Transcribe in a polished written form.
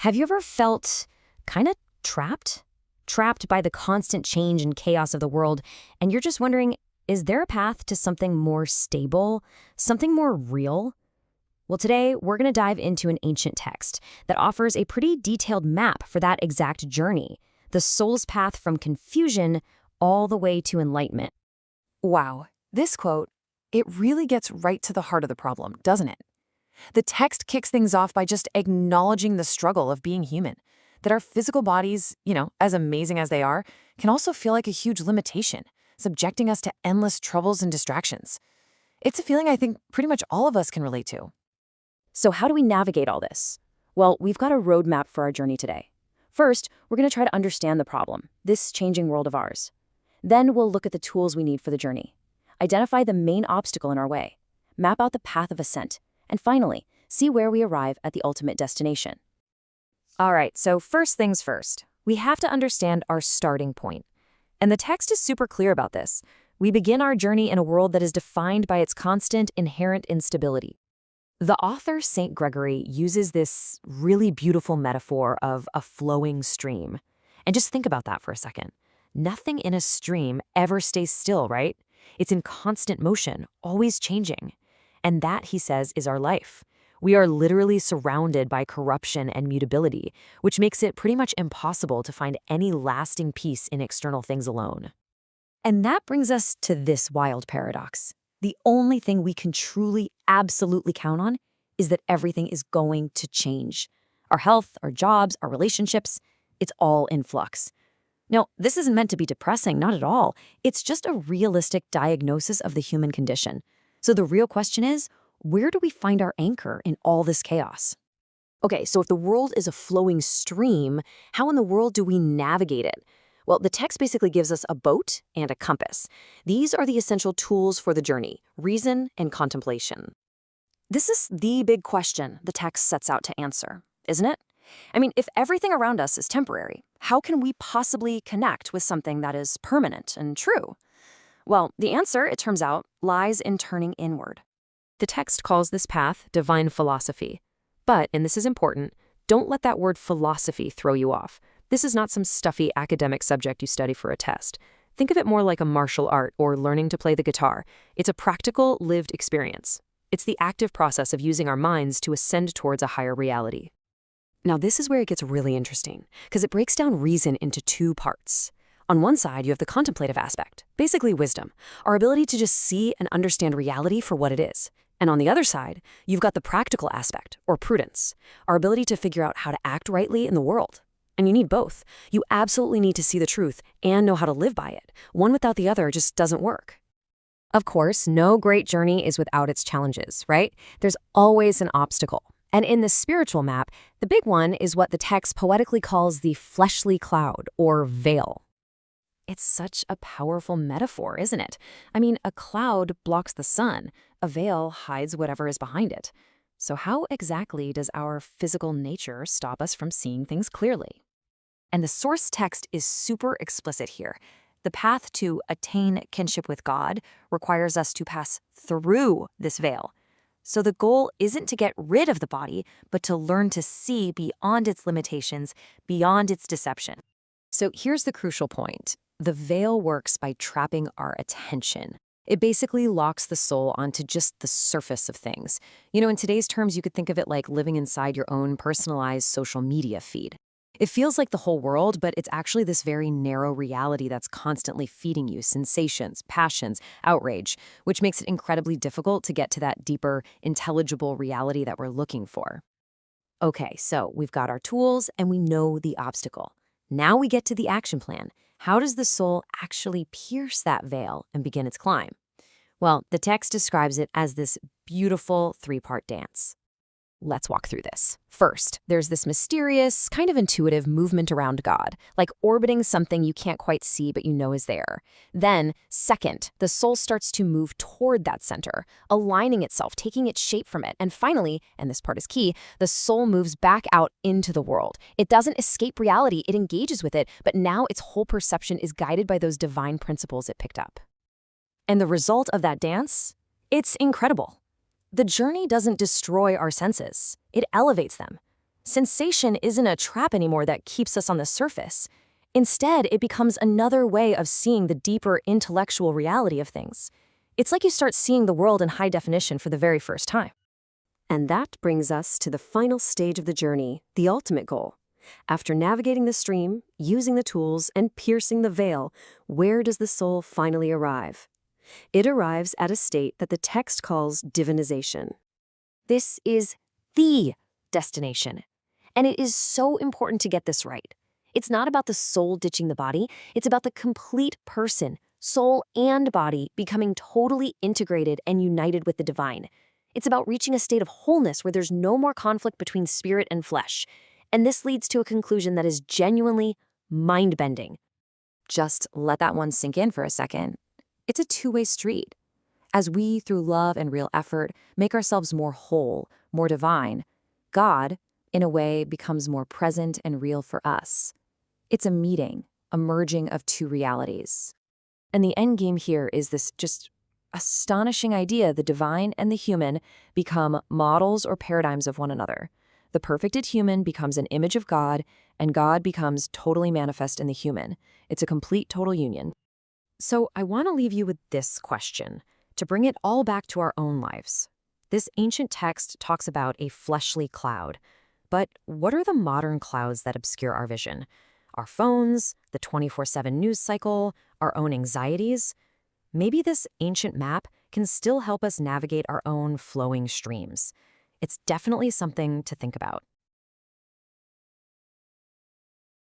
Have you ever felt kind of trapped? Trapped by the constant change and chaos of the world, and you're just wondering, is there a path to something more stable, something more real? Well, today we're going to dive into an ancient text that offers a pretty detailed map for that exact journey, the soul's path from confusion all the way to enlightenment. Wow, this quote, it really gets right to the heart of the problem, doesn't it? The text kicks things off by just acknowledging the struggle of being human, that our physical bodies, as amazing as they are, can also feel like a huge limitation, subjecting us to endless troubles and distractions. It's a feeling I think pretty much all of us can relate to. So how do we navigate all this? Well, we've got a roadmap for our journey today. First, we're going to try to understand the problem, this changing world of ours. Then we'll look at the tools we need for the journey, identify the main obstacle in our way, map out the path of ascent, and finally, see where we arrive at the ultimate destination. All right, so first things first, we have to understand our starting point. And the text is super clear about this. We begin our journey in a world that is defined by its constant, inherent instability. The author, St. Gregory, uses this really beautiful metaphor of a flowing stream. And just think about that for a second. Nothing in a stream ever stays still, right? It's in constant motion, always changing. And that, he says, is our life. We are literally surrounded by corruption and mutability, which makes it pretty much impossible to find any lasting peace in external things alone. And that brings us to this wild paradox. The only thing we can truly, absolutely count on is that everything is going to change. Our health, our jobs, our relationships, it's all in flux. Now, this isn't meant to be depressing, not at all. It's just a realistic diagnosis of the human condition. So the real question is, where do we find our anchor in all this chaos? Okay, so if the world is a flowing stream, how in the world do we navigate it? Well, the text basically gives us a boat and a compass. These are the essential tools for the journey, reason and contemplation. This is the big question the text sets out to answer, isn't it? I mean, if everything around us is temporary, how can we possibly connect with something that is permanent and true? Well, the answer, it turns out, lies in turning inward. The text calls this path divine philosophy. But, and this is important, don't let that word philosophy throw you off. This is not some stuffy academic subject you study for a test. Think of it more like a martial art or learning to play the guitar. It's a practical, lived experience. It's the active process of using our minds to ascend towards a higher reality. Now, this is where it gets really interesting, because it breaks down reason into two parts. On one side, you have the contemplative aspect, basically wisdom, our ability to just see and understand reality for what it is. And on the other side, you've got the practical aspect, or prudence, our ability to figure out how to act rightly in the world. And you need both. You absolutely need to see the truth and know how to live by it. One without the other just doesn't work. Of course, no great journey is without its challenges, right? There's always an obstacle. And in the spiritual map, the big one is what the text poetically calls the fleshly cloud, or veil. It's such a powerful metaphor, isn't it? I mean, a cloud blocks the sun. A veil hides whatever is behind it. So how exactly does our physical nature stop us from seeing things clearly? And the source text is super explicit here. The path to attain kinship with God requires us to pass through this veil. So the goal isn't to get rid of the body, but to learn to see beyond its limitations, beyond its deception. So here's the crucial point. The veil works by trapping our attention. It basically locks the soul onto just the surface of things. In today's terms, you could think of it like living inside your own personalized social media feed. It feels like the whole world, but it's actually this very narrow reality that's constantly feeding you sensations, passions, outrage, which makes it incredibly difficult to get to that deeper, intelligible reality that we're looking for. Okay, so we've got our tools and we know the obstacle. Now we get to the action plan. How does the soul actually pierce that veil and begin its climb? Well, the text describes it as this beautiful three-part dance. Let's walk through this. First, there's this mysterious, kind of intuitive movement around God, like orbiting something you can't quite see but you know is there. Then, second, the soul starts to move toward that center, aligning itself, taking its shape from it. And finally, and this part is key, the soul moves back out into the world. It doesn't escape reality, it engages with it, but now its whole perception is guided by those divine principles it picked up. And the result of that dance? It's incredible. The journey doesn't destroy our senses, it elevates them. Sensation isn't a trap anymore that keeps us on the surface. Instead, it becomes another way of seeing the deeper intellectual reality of things. It's like you start seeing the world in high definition for the very first time. And that brings us to the final stage of the journey, the ultimate goal. After navigating the stream, using the tools, and piercing the veil, where does the soul finally arrive? It arrives at a state that the text calls divinization. This is the destination. And it is so important to get this right. It's not about the soul ditching the body, it's about the complete person, soul and body, becoming totally integrated and united with the divine. It's about reaching a state of wholeness where there's no more conflict between spirit and flesh. And this leads to a conclusion that is genuinely mind-bending. Just let that one sink in for a second. It's a two-way street. As we, through love and real effort, make ourselves more whole, more divine, God, in a way, becomes more present and real for us. It's a meeting, a merging of two realities. And the end game here is this just astonishing idea the divine and the human become models or paradigms of one another. The perfected human becomes an image of God, and God becomes totally manifest in the human. It's a complete total union. So I want to leave you with this question, to bring it all back to our own lives. This ancient text talks about a fleshly cloud. But what are the modern clouds that obscure our vision? Our phones, the 24/7 news cycle, our own anxieties? Maybe this ancient map can still help us navigate our own flowing streams. It's definitely something to think about.